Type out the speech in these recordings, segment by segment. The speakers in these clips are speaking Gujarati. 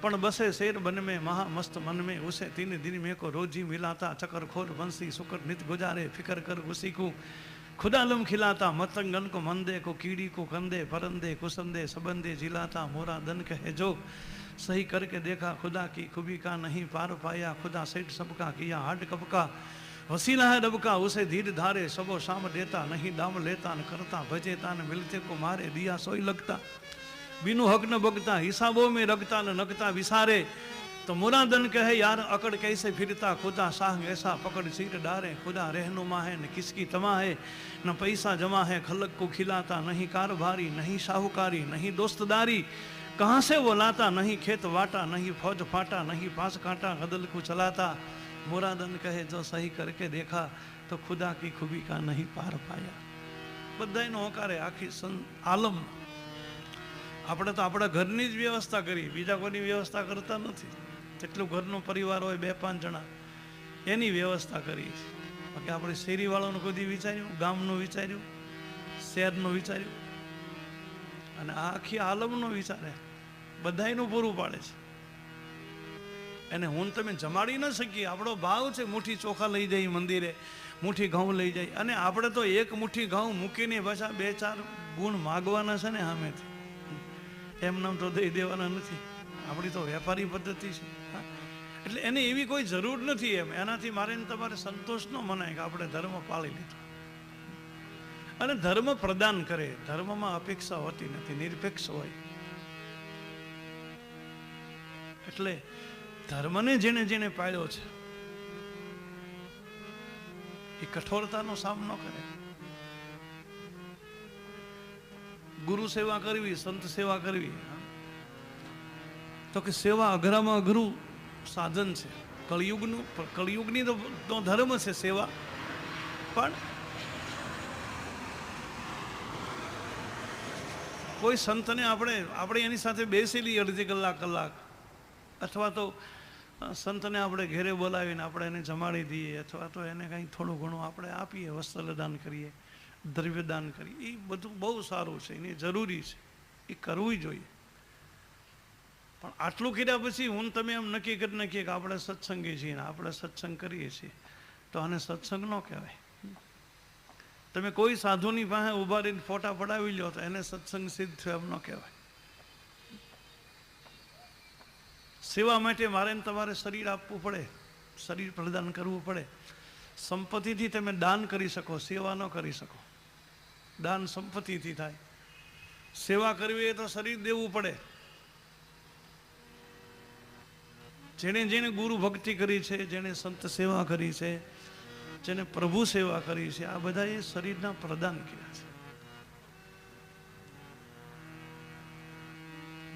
पण बसे शेर बन में महा मस्त मन में उसे तीन दिन में को रोजी मिलाता चकर खोर बंसी सुकर नित गुजारे फिकर कर उसी को खुदालम खिलाता मतंगन को मंदे को कीड़ी को कंदे परंदे कुसंदे सबंदे जिलाता मोरा दन कहे जो सही करके देखा खुदा की खूबी का नहीं पार पाया खुदा सेठ सबका किया हाड कबका वसीला है रबका उसे धीर धारे सबो शाम देता नहीं दाम लेता न करता भजेता न मिलते को मारे दिया सोई लगता बिनु हक न बगता हिसाबों में रखता न नगता विसारे तो मुरादन कहे यार अकड़ कैसे फिरता खुदा शाह ऐसा पकड़ सिर डारे खुदा रहनुमा है न किसकी तमा है न पैसा जमा है खलक को खिलाता नहीं कारोबारी नहीं साहूकारी नहीं दोस्तदारी कहाँ से वो लाता नहीं खेत वाटा नहीं फौज फाटा नहीं पास काटा गदल को चलाता मुरादन कहे जो सही करके देखा तो खुदा की खूबी का नहीं पार पाया बधाईनो होकारे आखी आलम આપણે તો આપણા ઘરની જ વ્યવસ્થા કરી બીજા કોઈની વ્યવસ્થા કરતા નથી જેટલું ઘરનો પરિવાર હોય 2-5 જણા એની વ્યવસ્થા કરી બાકી આપણે શેરીવાળાનું કોઈ વિચાર્યું ગામનું વિચાર્યું શહેરનું વિચાર્યું અને આખી આલમનો વિચારે બધાયનું પૂરું પાડે છે એને હું તમે જમાડી ન શકીએ આપણો ભાવ છે મુઠ્ઠી ચોખા લઈ જઈ મંદિરે મુઠ્ઠી ઘઉં લઈ જાય અને આપણે તો એક મુઠ્ઠી ઘઉં મૂકીને પાછા 2-4 ગુણ માગવાના છે ને સામેથી એમ નામ તો દઈ દેવાના નથી આપણી તો વેપારી પદ્ધતિ છે એટલે એને એવી કોઈ જરૂર નથી એમ એનાથી મારે તમારે સંતોષ ન મનાય કે આપણે ધર્મ પાળી લીધો અને ધર્મ પ્રદાન કરે ધર્મમાં અપેક્ષા હોતી નથી નિરપેક્ષ હોય એટલે ધર્મને જેને જેને પાળ્યો છે એ કઠોરતાનો સામનો કરે गुरु सेवा करवी संत सेवा करवी तो कि सेवा अघरामां अघरू साधन है कलियुगनी तो धर्म है सेवा पण कोई संत ने आपणे एनी साथे बेसेली अर्धी कलाक अथवा तो संत ने आपणे घेरे बोलावीने आपणे एने जमाड़ी दीए अथवा तो एने कहीं थोड़ुं घणुं आपणे आपीए वस्त्रदान करीए द्रव्यदान करी એ બધું બહુ સારું છે એની જરૂરી છે એ કરવું જોઈએ પણ આટલું કર્યા પછી હું તમે એમ નક્કી કરી નાખીએ કે આપણે સત્સંગી છીએ ને આપણે સત્સંગ કરીએ છીએ તો આને સત્સંગ ન કહેવાય તમે કોઈ સાધુની પાસે ઊભા રહીને ફોટા પડાવી લો તો એને સત્સંગ સિદ્ધ થયો એમ ન કહેવાય સેવા માટે મારે તમારે શરીર આપવું પડે શરીર પ્રદાન કરવું પડે સંપત્તિથી તમે દાન કરી શકો સેવા ન કરી શકો દાન સંપત્તિથી થાય સેવા કરવી એ તો શરીર દેવું પડે જેણે જેણે ગુરુ ભક્તિ કરી છે જેણે સંત સેવા કરી છે જેને પ્રભુ સેવા કરી છે આ બધા એ શરીરના પ્રદાન કર્યા છે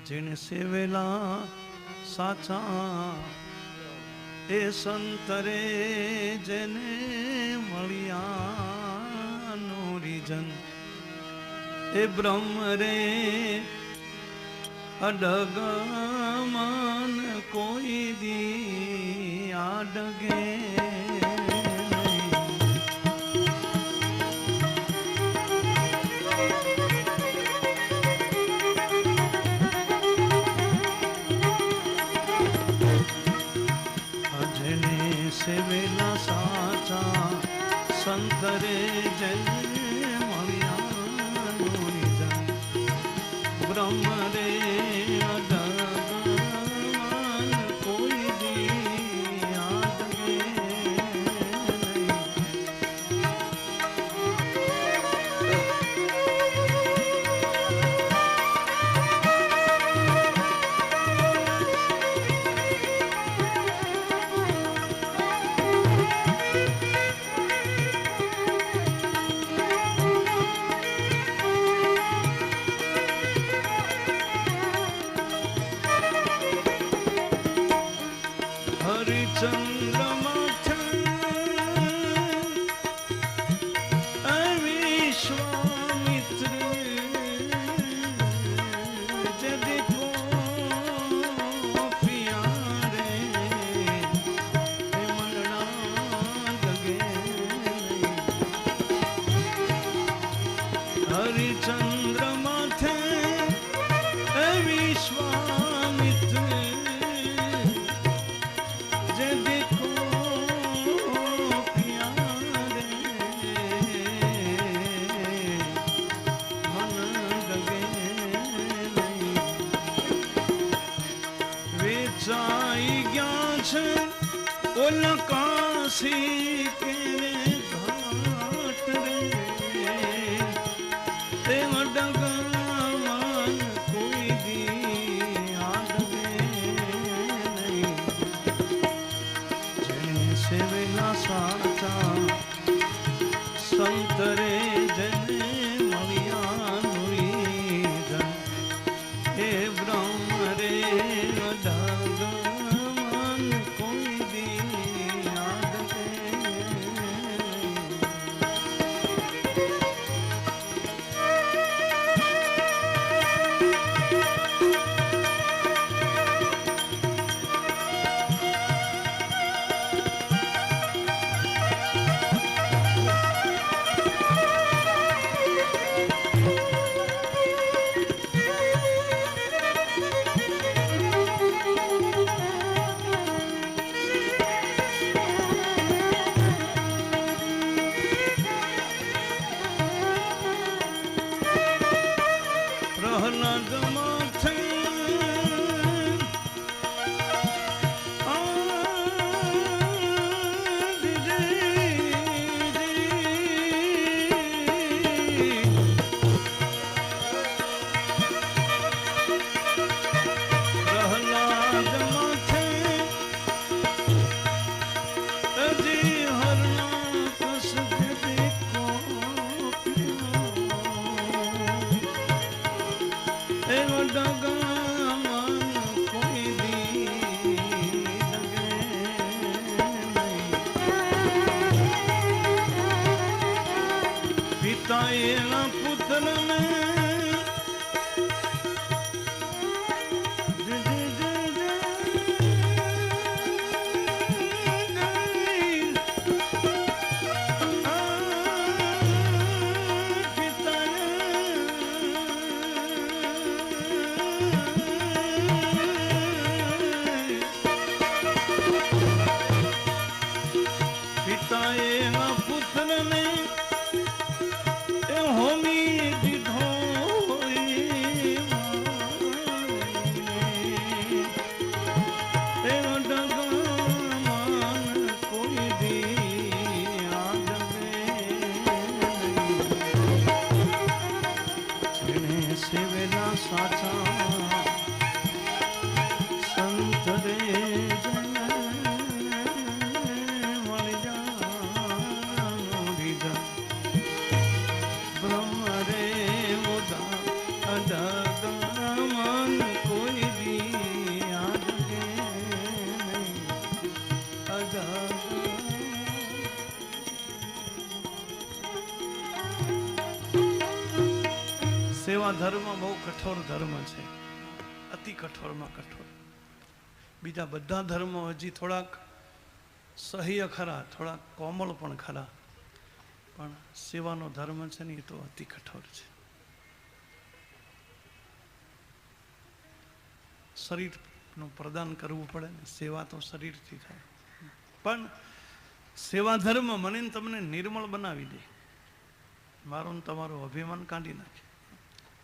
જેણે સેવેલા સાચા એ સંતરે જેને મળ્યા નૂરીજન એ બ્રહ્મ રે અડગ મન કોઈ દી આડગે સેવેલા સાચા સંતરે જય મળ્યા બ્રહ્મ રે અડગન કોઈ દી આડગે હરિચંદ્ર માથે વિશ્વામિત્ર જાઈ ગયા છે ઓલા કાશી કે ઘાટ રે તે ડગમન કોઈ દી આડવે નહીં જેને સેવેલા સાચા સંત રે જેને મળ્યા નુરીધન હે બ્રહ્મ રે ડગમન કોઈ દી આડવે પ્રહલાદ માથે પ્રહલાદ માથે અજી હરણા કસ દેખો ડગમન કોઈ દી ડગે નહીં પિતાએ એના પુત્રને પિતાએ એના પુત્રને એ હોમી દીધો ડગમન કોઈ દી આડવે જેને સેવેલા સાચા સંત રે ડગમન કોઈ દી આડવે નહીં સેવા ધર્મ બહુ કઠોર ધર્મ છે, અતિ કઠોરમાં કઠોર. બીજા બધા ધર્મો હજી થોડાક સહ્ય ખરા, થોડાક કોમળ પણ ખરા, પણ સેવાનો ધર્મ છે ને એ તો અતિ કઠોર છે. શરીરનું પ્રદાન કરવું પડે ને, સેવા તો શરીરથી થાય, પણ સેવા ધર્મ મને તમને નિર્મળ બનાવી દે, મારું તમારું અભિમાન કાઢી નાખે,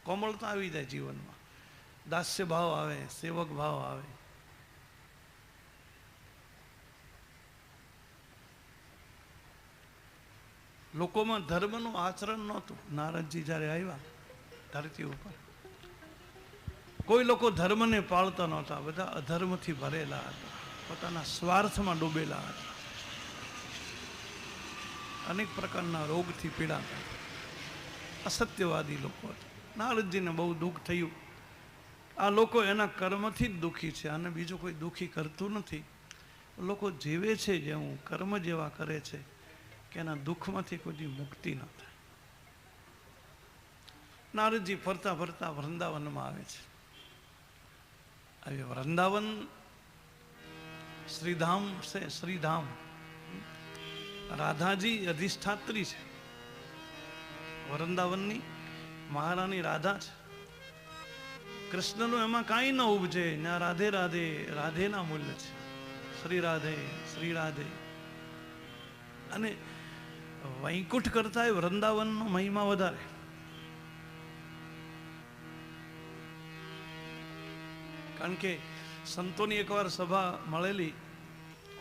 કોમળતા આવી જાય જીવનમાં, દાસ્ય ભાવ આવે, સેવક ભાવ આવે. લોકોમાં ધર્મનું આચરણ નહોતું. નારદજી જ્યારે આવ્યા ધરતી ઉપર, કોઈ લોકો ધર્મને પાળતા નહોતા, બધા અધર્મથી ભરેલા હતા, પોતાના સ્વાર્થમાં ડૂબેલા હતા, અનેક પ્રકારના રોગથી પીડાતા, અસત્યવાદી લોકો હતા. નારદજીને બહુ દુઃખ થયું. આ લોકો એના કર્મથી જ દુઃખી છે, અને બીજું કોઈ દુઃખી કરતું નથી. લોકો જીવે છે જેવું, કર્મ જેવા કરે છે કે એના દુઃખમાંથી કોઈ મુક્તિ ન થાય. નારદજી ફરતા ફરતા વૃંદાવનમાં આવે છે. હવે વૃંદાવન શ્રીધામ છે, શ્રીધામ, રાધાજી અધિષ્ઠાત્રી છે. વૃંદાવનની મહારાણી રાધા છે. કૃષ્ણનું એમાં કાંઈ ન ઉપજે, ત્યાં રાધે રાધે, રાધેના મૂલ્ય છે. શ્રી રાધે, શ્રી રાધે. અને વૈકુંઠ કરતા વૃંદાવનનો મહિમા વધારે. કારણ કે સંતોની એકવાર સભા મળેલી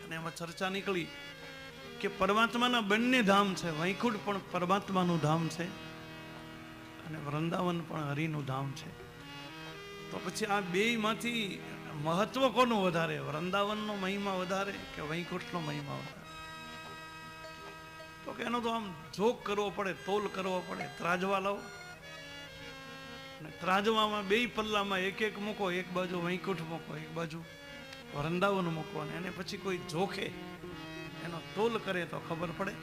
અને એમાં ચર્ચા નીકળી કે પરમાત્માના બંને ધામ છે. વૈકુંઠ પણ પરમાત્માનું ધામ છે અને વૃંદાવન પણ હરિનું ધામ છે. તો પછી આ બેયમાંથી મહત્વ કોનું વધારે? વૃંદાવનનો મહિમા વધારે કે વૈકુંઠનો મહિમા વધારે? તો કે એનો તો આમ જોક કરવો પડે, તોલ કરવો પડે. ત્રાજવા લાવો અને ત્રાજવામાં બે પલ્લામાં એક એક મૂકો. એક બાજુ વૈકુંઠ મૂકો, એક બાજુ વૃંદાવન મૂકો, અને એને પછી કોઈ જોખે એનો તોલ કરે તો ખબર પડે.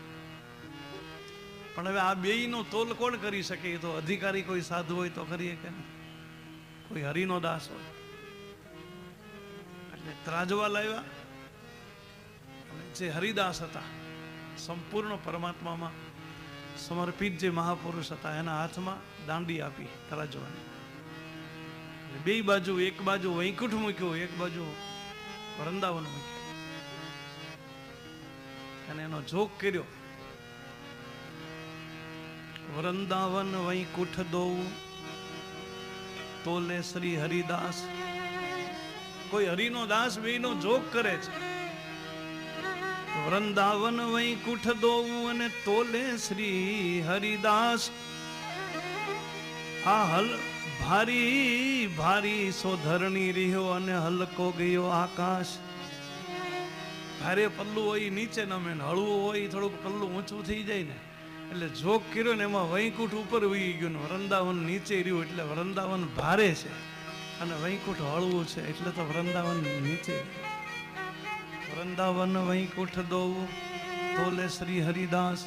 પણ હવે આ બેયનો તોલ કોણ કરી શકે? એ તો અધિકારી કોઈ સાધુ હોય તો કરીએ કે કોઈ હરિનો દાસ હોય. એટલે ત્રાજવા લાવ્યા અને જે હરિદાસ હતા, સંપૂર્ણ પરમાત્મામાં સમર્પિત જે મહાપુરુષ હતા, એના હાથમાં દાંડી આપી ત્રાજવાની. બે બાજુ, એક બાજુ વૈકુંઠ મૂક્યું, એક બાજુ વૃંદાવન મૂક્યું અને એનો જોગ કર્યો. વૃંદાવન વૈકુંઠ દોઉ તોલે શ્રી હરિદાસ. કોઈ હરિનો દાસ બેયનો જોગ કરે છે. વૃંદાવન વૈકુંઠ દોઉ અને તોલે શ્રી હરિદાસ. આ હલ ભારી ભારી સો ધરણી રહ્યો અને હલકો ગયો આકાશ. ભારે પલ્લું હોય નીચે નમે, હળવું હોય થોડુંક પલ્લું ઊંચું થઈ જાય ને, એટલે જોગ કર્યો ને એમાં વૈકુંઠ ઉપર ઉઈ ગયું ને વૃંદાવન નીચે રહ્યું. એટલે વૃંદાવન ભારે છે અને વૈકુંઠ હળવું છે, એટલે તો વૃંદાવન નીચે. વૃંદાવન વૈકુંઠ દોઉ તોલે શ્રી હરિદાસ.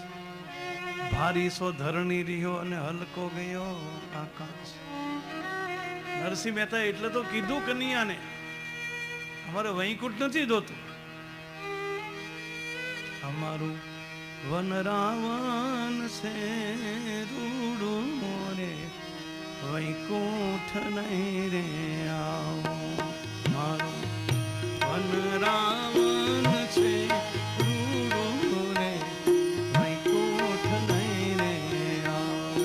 ભારી સો ધરણી રહ્યો અને હલકો ગયો આકાશ. નરસિંહ મહેતા એટલે તો કીધું કનૈયાને, અમારે વૈકુંઠ નથી જોતું, અમારું વનરાવન છે રૂડું રે, વૈકુંઠ નહીં રે આવો. મારું વનરાવન છે રૂડું રે, વૈકુંઠ નહીં રે આવો.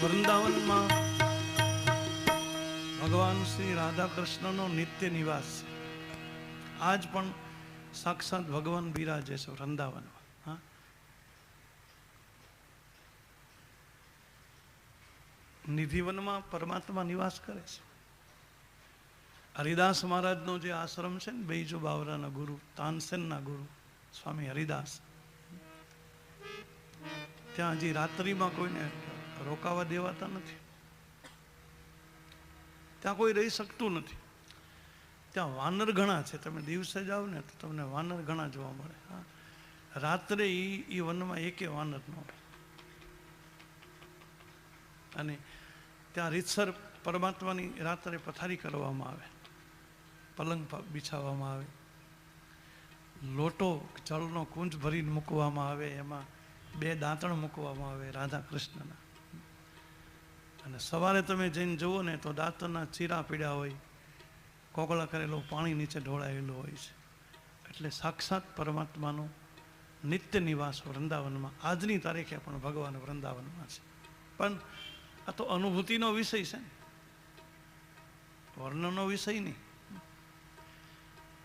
વૃંદાવનમાં ભગવાન શ્રી રાધા કૃષ્ણનો નિત્ય નિવાસ છે. આજ પણ સાક્ષાત ભગવાન બિરાજે છે વૃંદાવનમાં. હા, નિધિવનમાં પરમાત્મા નિવાસ કરે છે. હરિદાસ મહારાજનો જે આશ્રમ છે ને, બેઈજો બાવરાના ગુરુ, તાનસેનના ગુરુ સ્વામી હરિદાસ, ત્યાં હજી રાત્રિમાં કોઈને રોકાવા દેવાતા નથી. ત્યાં કોઈ રહી શકતું નથી. ત્યાં વાનર ઘણા છે. તમે દિવસે જાઓ ને તો તમને વાનર ઘણા જોવા મળે. હા, રાત્રે એ વનમાં એકે વાનર ન હોય. અને ત્યાં રીતસર પરમાત્માની રાત્રે પથારી કરવામાં આવે, પલંગ બિછાવવામાં આવે, લોટો જળનો કુંજ ભરીને મૂકવામાં આવે, એમાં 2 દાંતણ મૂકવામાં આવે રાધા કૃષ્ણના. અને સવારે તમે જઈને જુઓ ને તો દાંતના ચીરા પીડ્યા હોય, કોગળા કરેલું પાણી નીચે ઢોળાયેલું હોય છે. એટલે સાક્ષાત પરમાત્માનો નિત્ય નિવાસ વૃંદાવનમાં આજની તારીખે પણ ભગવાન વૃંદાવનમાં છે. પણ આ તો અનુભૂતિનો વિષય છે ને, વર્ણનનો વિષય નહીં,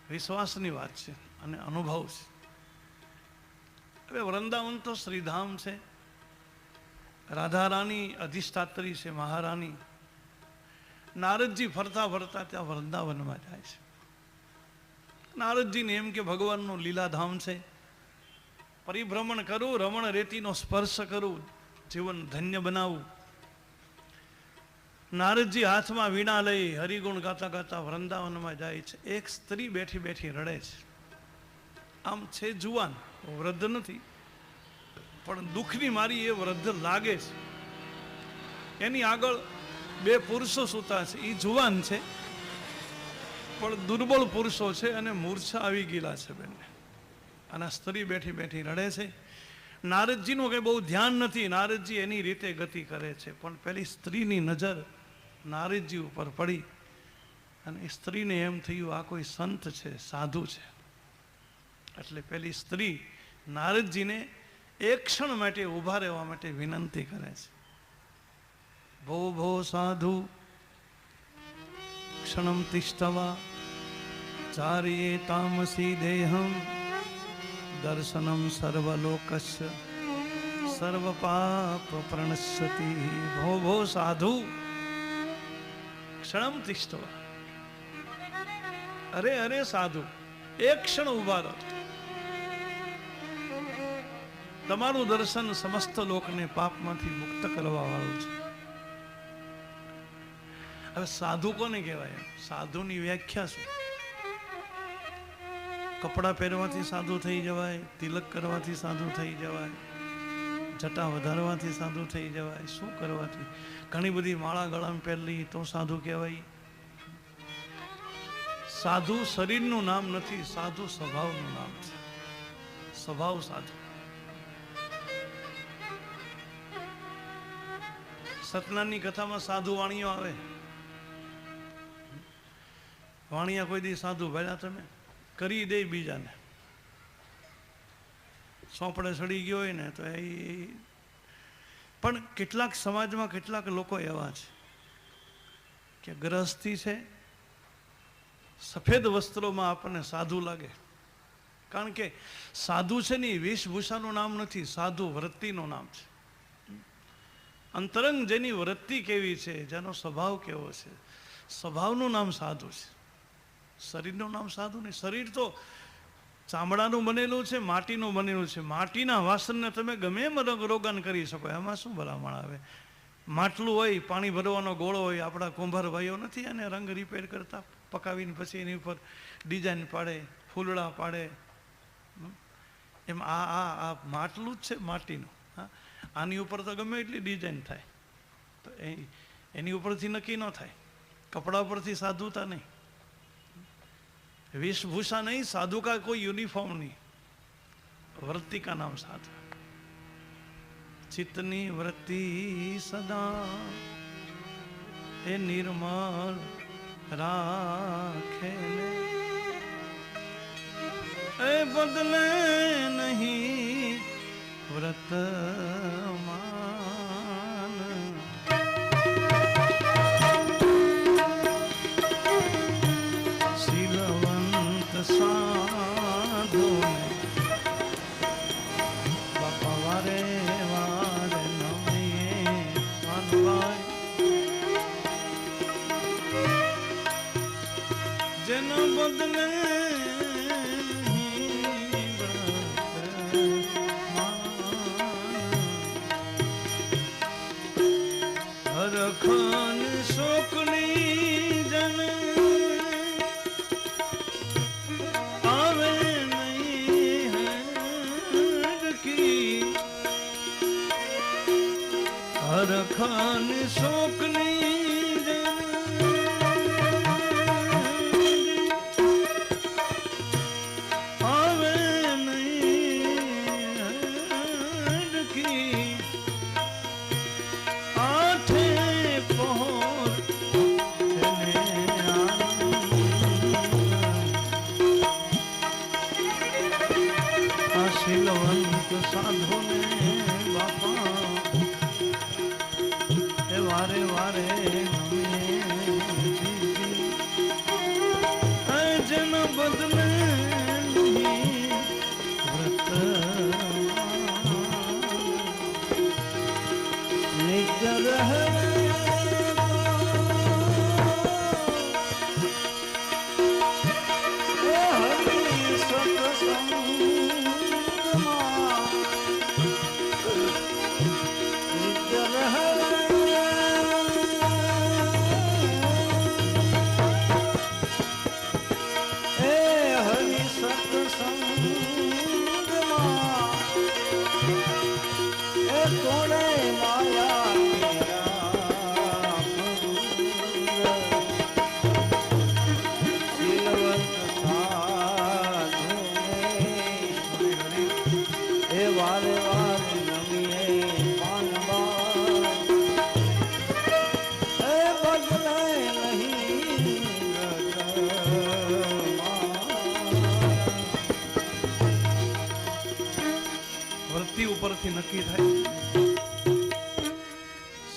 વિશ્વાસની વાત છે અને અનુભવ છે. હવે વૃંદાવન તો શ્રીધામ છે, રાધા રાની અધિષ્ઠાત્રી છે, મહારાની. નારદજી ફરતા ફરતા ત્યાં વૃંદાવનમાં જાય છે. નારદજીને એમ કે ભગવાનનું લીલાધામ છે, પરિભ્રમણ કરું, રમણ રેતીનો સ્પર્શ કરું, જીવન ધન્ય બનાવું. નારદજી હાથમાં વીણા લઈ હરિગુણ ગાતા ગાતા વૃંદાવનમાં જાય છે. એક સ્ત્રી બેઠી બેઠી રડે છે. આમ છે જુવાન, વૃદ્ધ નથી, પણ દુઃખની મારી એ વૃદ્ધ લાગે છે. એની આગળ 2 પુરુષો સૂતા છે. એ જુવાન છે પણ દુર્બળ પુરુષો છે અને મૂર્છા આવી ગયેલા છે બંને. અને સ્ત્રી બેઠી બેઠી રડે છે. નારદજીનું કંઈ બહુ ધ્યાન નથી. નારદજી એની રીતે ગતિ કરે છે. પણ પેલી સ્ત્રીની નજર નારદજી ઉપર પડી અને એ સ્ત્રીને એમ થયું આ કોઈ સંત છે, સાધુ છે. એટલે પેલી સ્ત્રી નારદજીને એક ક્ષણ માટે ઊભા રહેવા માટે વિનંતી કરે છે. ભો ભો સાધુ ક્ષણમ તિષ્ઠવા ચાર્યે તામસી દેહમ દર્શનમ સર્વલોકસ્ય સર્વ પાપ પ્રણશ્યતિ. ભો ભો સાધુ ક્ષણમ તિષ્ઠવા. અરે અરે સાધુ, એક ક્ષણ ઉભા રહો. તમારું દર્શન સમસ્ત લોકને પાપમાંથી મુક્ત કરવા વાળું છે. હવે સાધુ કોને કહેવાય? સાધુની વ્યાખ્યા શું? કપડાં પહેરવાથી સાધુ થઈ જવાય, તિલક કરવાથી સાધુ થઈ જવાય, જટા વધારવાથી સાધુ થઈ જવાય, શું કરવાથી? ઘણી બધી માળા ગળામાં પહેરલી તો સાધુ કહેવાય. સાધુ શરીરનું નામ નથી, સાધુ સ્વભાવનું નામ છે. સ્વભાવ સાધુ. સતનાની કથામાં સાધુ વાણિયો આવે. વાણિયા કોઈ દી સાધુ ભર્યા તમે? કરી દે બીજાને. સોંપડે સડી ગયો હોય ને તો એ. પણ કેટલાક સમાજમાં કેટલાક લોકો એવા છે કે ગ્રહસ્થી છે, સફેદ વસ્ત્રોમાં આપણને સાધુ લાગે. કારણ કે સાધુ છે ને એ વેશભૂષાનું નામ નથી, સાધુ વૃત્તિનું નામ છે. અંતરંગ જેની વૃત્તિ કેવી છે, જેનો સ્વભાવ કેવો છે, સ્વભાવનું નામ સાધુ છે. શરીરનું નામ સાધુ નહીં. શરીર તો ચામડાનું બનેલું છે, માટીનું બનેલું છે. માટીના વાસણને તમે ગમે એમ રોગાન કરી શકો, એમાં શું ભલામણ આવે? માટલું હોય, પાણી ભરવાનો ગોળો હોય, આપણા કુંભાર ભાઈઓ નથી અને રંગ રિપેર કરતા, પકાવીને પછી એની ઉપર ડિઝાઇન પાડે, ફૂલડા પાડે. એમ આ માટલું જ છે, માટીનું. હા, આની ઉપર તો ગમે એટલી ડિઝાઇન થાય, તો એની ઉપરથી નક્કી ન થાય. કપડા પરથી સાધુતા નહીં, वेशभूषा नहीं, साधु का कोई यूनिफॉर्म नहीं, वृत्ति का नाम साधु. चित्तनी वृत्ति सदा ए निर्मल राखे ए बदले नहीं व्रत मान. शीलवंत साधु बापा वारे वारे नमिए स्वानुभाई બદલે હરખાન શોકની જન આવે નહીં હરકી હરખાન શોકની સાધુ ને બાપા એ વારે વારે જન બદલે વ્રત નિજ રહે ઉપરથી નક્કી થાય.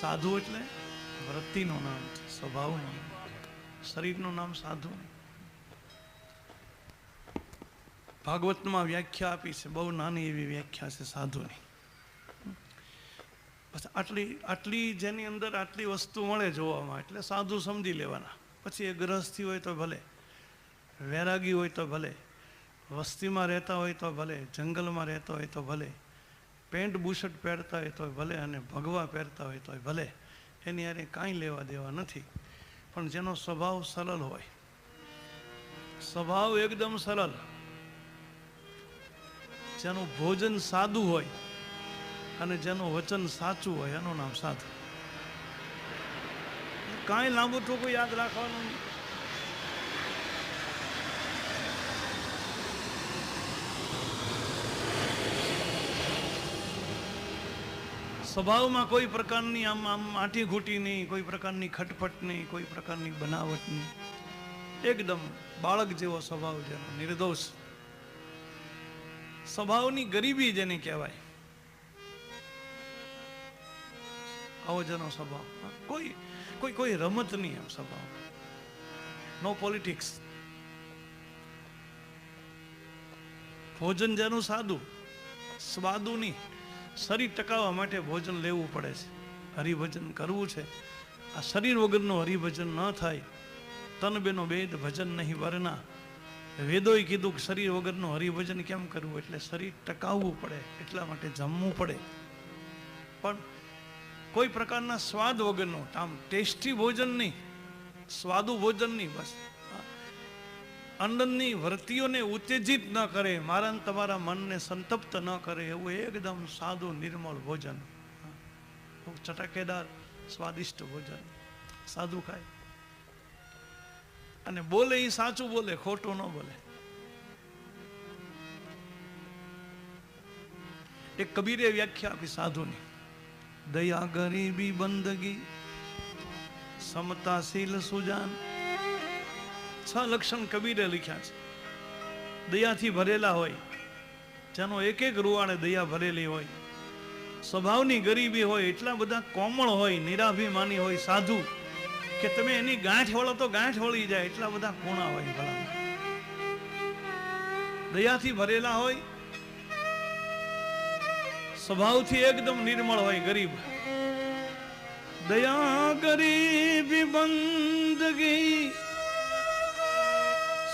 સાધુ એટલે વૃત્તિનું નામ છે, સ્વભાવનું નામ, શરીરનું નામ સાધુ નહીં. ભાગવતમાં વ્યાખ્યા આપી છે, બહુ નાની એવી વ્યાખ્યા છે સાધુની. બસ આટલી જેની અંદર આટલી વસ્તુ મળે જોવામાં એટલે સાધુ સમજી લેવાના. પછી એ ગ્રહસ્થી હોય તો ભલે, વૈરાગી હોય તો ભલે, વસ્તીમાં રહેતા હોય તો ભલે, જંગલમાં રહેતા હોય તો ભલે, પેન્ટ બુશર્ટ પહેરતા હોય તો ભલે, અને ભગવા પહેરતા હોય તો ભલે, એની યારે કાંઈ લેવા દેવા નથી. પણ જેનો સ્વભાવ સરળ હોય, સ્વભાવ એકદમ સરળ, જેનું ભોજન સાદું હોય અને જેનું વચન સાચું હોય એનું નામ સાધુ. કાંઈ લાંબુ ટૂંકું યાદ રાખવાનું નહીં. સ્વભાવમાં કોઈ પ્રકારની આમ આંટી ઘૂંટી નહીં, કોઈ પ્રકારની ખટપટ નહીં, કોઈ પ્રકારની બનાવટ નહીં. એકદમ બાળક જેવો સ્વભાવ જેનો, નિર્દોષ સ્વભાવની ગરીબી જેને કહેવાય, આવો જેનો સ્વભાવ. કોઈ રમત નહીં એમ સ્વભાવ, નો પોલિટિક્સ. ભોજન જેનું સાદું, સ્વાદુ નહીં. શરીર ટકાવવા માટે ભોજન લેવું પડે છે, હરિભજન કરવું છે. આ શરીર વગરનું હરિભજન ન થાય. તન બેનો ભેદ ભજન નહીં વરના. વેદોએ કીધું કે શરીર વગરનું હરિભજન કેમ કરવું, એટલે શરીર ટકાવવું પડે, એટલા માટે જમવું પડે. પણ કોઈ પ્રકારના સ્વાદ વગરનું, આમ ટેસ્ટી ભોજન નહીં, સ્વાદુ ભોજન નહીં. બસ અંદરની વૃત્તિઓને ઉત્તેજિત ન કરે, મારા ને તમારા મનને સંતપ્ત ન કરે એવું એકદમ સાદું નિર્મળ ભોજન, ચટાકેદાર સ્વાદિષ્ટ ભોજન સાદું ખાય. અને બોલે એ સાચું બોલે, ખોટું ન બોલે. એક કબીરે વ્યાખ્યા આપી સાધુની, દયા ગરીબી બંદગી સમતાશીલ સુજાન. 6 લક્ષણ કબીરે લખ્યા છે. દયાથી ભરેલા હોય, જેનો એક એક રૂવાડે દયા ભરેલી હોય, સ્વભાવની ગરીબી હોય, એટલા બધા કોમળ હોય, નિરાભિમાની હોય સાધુ કે તમે એની ગાંઠ વળો તો ગાંઠ વળી જાય, એટલા બધા ખૂણા હોય. ભલા દયાથી ભરેલા હોય, સ્વભાવથી એકદમ નિર્મળ હોય, ગરીબ. દયા ગરીબી બંદગી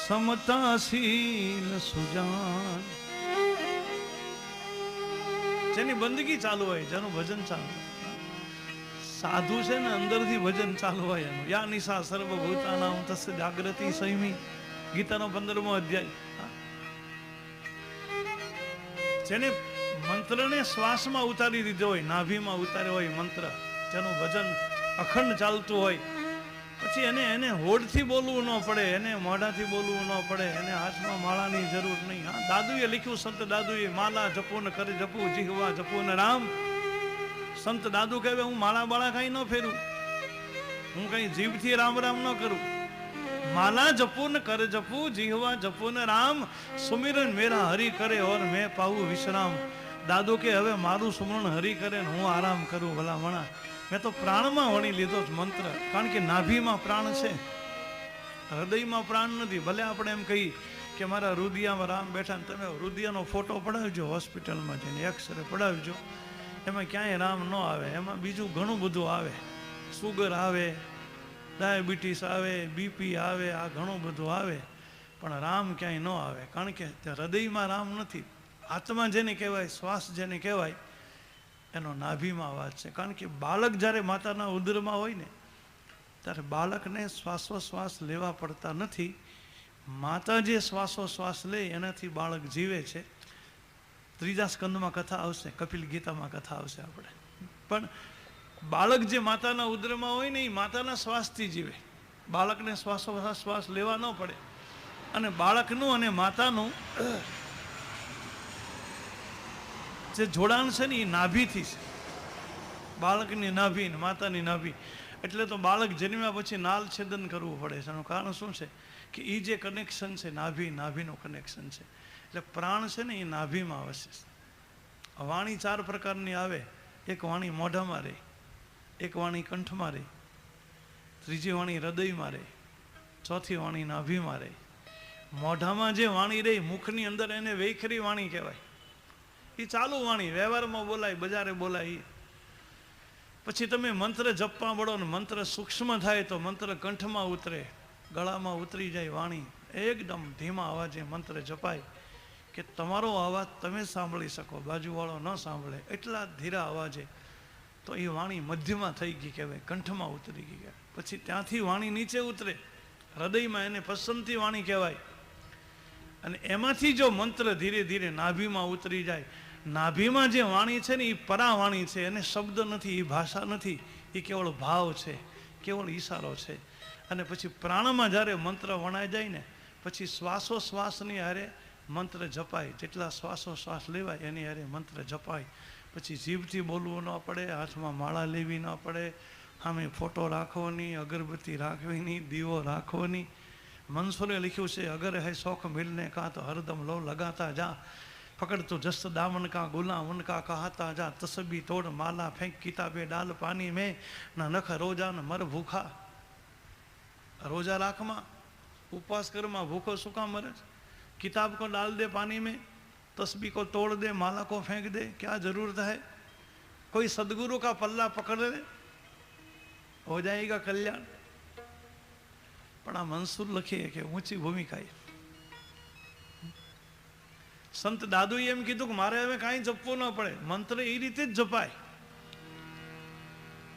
સમતાશીલ સુજાન. જેની બંદગી ચાલુ હોય, જેનું ભજન ચાલુ હોય, સાધુ છે ને અંદરથી ભજન ચાલુ હોય એનું. યા નિશા સર્વભૂતાનામ તસ્ય જાગૃતિ સંયમી, ગીતાનો 15મો અધ્યાય. જેને મંત્રને શ્વાસમાં ઉતારી દીધો હોય, નાભીમાં ઉતાર્યો હોય મંત્ર, જેનું ભજન અખંડ ચાલતું હોય, પછી એને હોડથી બોલવું ન પડે, એને મોઢાથી બોલવું ન પડે, એને હાથમાં માળાની જરૂર નહીં. હા, દાદુએ લખ્યું, સંત દાદુએ, માલા જપો ને કરે જપું, જીહવા જપો ને રામ. સંત દાદુ કહેવે, હું માળા બાળા કઈ ન ફેરું, હું કઈ જીભથી રામ રામ ન કરું. માલા જપો ને કરે જપું, જીહવા જપો ને રામ, સુમિરન મેરા હરિ કરે ઓર મેં પાવું વિશ્રામ. દાદુ કે હવે મારું સુમરણ હરિ કરે ને હું આરામ કરું. ભલા મણા, મેં તો પ્રાણમાં વણી લીધો જ મંત્ર, કારણ કે નાભીમાં પ્રાણ છે, હૃદયમાં પ્રાણ નથી. ભલે આપણે એમ કહી કે મારા રુદિયામાં રામ બેઠા, ને તમે રુદિયાનો ફોટો પડાવજો હોસ્પિટલમાં જઈને, એક્સરે પડાવજો, એમાં ક્યાંય રામ ન આવે, એમાં બીજું ઘણું બધું આવે, સુગર આવે, ડાયાબિટીસ આવે, બીપી આવે, આ ઘણું બધું આવે, પણ રામ ક્યાંય ન આવે, કારણ કે હૃદયમાં રામ નથી. આત્મા જેને કહેવાય, શ્વાસ જેને કહેવાય, એનો નાભીમાં અવાજ છે. કારણ કે બાળક જ્યારે માતાના ઉદરમાં હોય ને, ત્યારે બાળકને શ્વાસોશ્વાસ લેવા પડતા નથી. માતા જે શ્વાસોશ્વાસ લે એનાથી બાળક જીવે છે. 3જા સ્કંદમાં કથા આવશે, કપિલ ગીતામાં કથા આવશે આપણે. પણ બાળક જે માતાના ઉદરમાં હોય ને, એ માતાના શ્વાસથી જીવે. બાળકને શ્વાસોશ્વાસ લેવા ન પડે. અને બાળકનું અને માતાનું જે જોડાણ છે ને, એ નાભીથી છે. બાળકની નાભી ને માતાની નાભી. એટલે તો બાળક જન્મ્યા પછી નાલ છેદન કરવું પડે છે. એનું કારણ શું છે કે એ જે કનેક્શન છે, નાભીનું કનેક્શન છે. એટલે પ્રાણ છે ને, એ નાભીમાં વસે છે. વાણી 4 પ્રકારની આવે. એક વાણી મોઢામાં રહે, એક વાણી કંઠમાં રહે, ત્રીજી વાણી હૃદયમાં રહે, ચોથી વાણી નાભીમાં રહે. મોઢામાં જે વાણી રહે, મુખની અંદર, એને વૈખરી વાણી કહેવાય. એ ચાલુ વાણી, વ્યવહારમાં બોલાય, બજારે બોલાય. પછી તમે મંત્ર જપવા પડો ને મંત્ર સૂક્ષ્મ થાય તો મંત્ર કંઠમાં ઉતરે, ગળામાં ઉતરી જાય વાણી. એકદમ ધીમા અવાજે મંત્ર જપાય કે તમારો અવાજ તમે સાંભળી શકો, બાજુવાળો ન સાંભળે, એટલા ધીરા અવાજે. તો એ વાણી મધ્યમાં થઈ ગઈ કહેવાય, કંઠમાં ઉતરી ગઈ કહેવાય. પછી ત્યાંથી વાણી નીચે ઉતરે હૃદયમાં, એને પસંદથી વાણી કહેવાય. અને એમાંથી જો મંત્ર ધીરે ધીરે નાભીમાં ઉતરી જાય, નાભીમાં જે વાણી છે ને, એ પરાવાણી છે, એને શબ્દ નથી, એ ભાષા નથી, એ કેવળ ભાવ છે, કેવળ ઈશારો છે. અને પછી પ્રાણમાં જ્યારે મંત્ર વણાઈ જાય ને, પછી શ્વાસોશ્વાસની હારે મંત્ર જપાય. જેટલા શ્વાસોશ્વાસ લેવાય એની હારે મંત્ર જપાય. પછી જીભથી બોલવું ન પડે, હાથમાં માળા લેવી ન પડે, સામે ફોટો રાખવો નહીં, અગરબત્તી રાખવી નહીં, દીવો રાખવો નહીં. મંસૂરે લખ્યું છે, અગર હૈ શોખ મિલને કા તો હરદમ લો લગાતા જા, પકડ તો જસ્ત દામન કા ગુલામ ઉનકા કહાતા જા, તસબી તોડ માલા ફેંક કિતાબે ડાલ પાણી મેં, ના નખ રોજા ન મર ભૂખા. રોજા રાખમાં, ઉપવાસ કરમાં, ભૂખો શું કામ મરે? किताब को डाल दे पानी में, तस्बीह को तोड़ दे, माला को फेंक दे, क्या जरूरत है? कोई सदगुरु का पल्ला पकड़ ले, हो जाएगा कल्याण. પણ આ મંસૂર લખીએ કે ઊંચી ભૂમિકા. સંત દાદુએ એમ કીધું કે મારે હવે કાંઈ જપવું ન પડે, મંત્ર એ રીતે જ જપાય.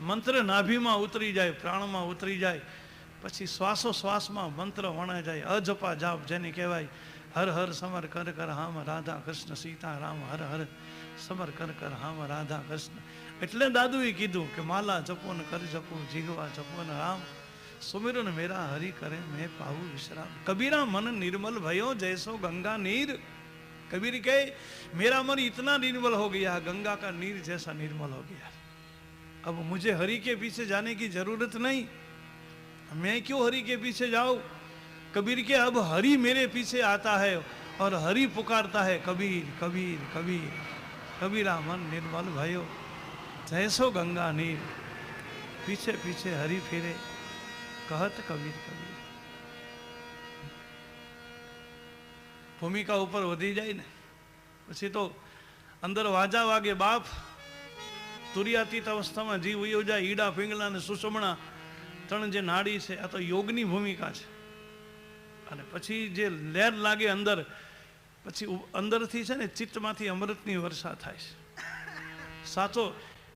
મંત્ર નાભીમાં ઉતરી જાય, પ્રાણમાં ઉતરી જાય, પછી શ્વાસોશ્વાસમાં મંત્ર વણાઈ જાય. અજપા જાપ જેને કહેવાય. હર હર સમર કર કર હામ રાધા કૃષ્ણ સીતા રામ, હર હર સમર કર કર હામ રાધા કૃષ્ણ. એટલે દાદુએ કીધું કે માલા જપો ને કર જપો, જીગવા જપો ને રામ, સુમિરન મેરા હરિ કરે મેં પાવું વિશ્રામ. कबीरा मन निर्मल भयो जैसो गंगा नीर. कबीर कहे मेरा मन इतना निर्मल हो गया, गंगा का नीर जैसा निर्मल हो गया. अब मुझे हरि के पीछे जाने की जरूरत नहीं, मैं क्यों हरि के पीछे जाऊं? कबीर के अब हरि मेरे पीछे आता है और हरि पुकारता है, कबीर कबीर कबीर. कबीरा मन निर्मल भयो जैसो गंगा नीर. पीछे पीछे हरि फिरे कहत कबीर कबीर. ભૂમિકા ઉપર વધી જાય ને પછી તો અંદર વાજા વાગે બાપ. તુર્યાતીત અવસ્થામાં જીવ વયો જાય. ઈડા, પિંગલા ને સુષમણા 3 જે નાડી છે, આ તો યોગની ભૂમિકા છે. અને પછી જે લહેર લાગે અંદર, પછી અંદરથી છે ને ચિત્તમાંથી અમૃતની વર્ષા થાય છે. સાચો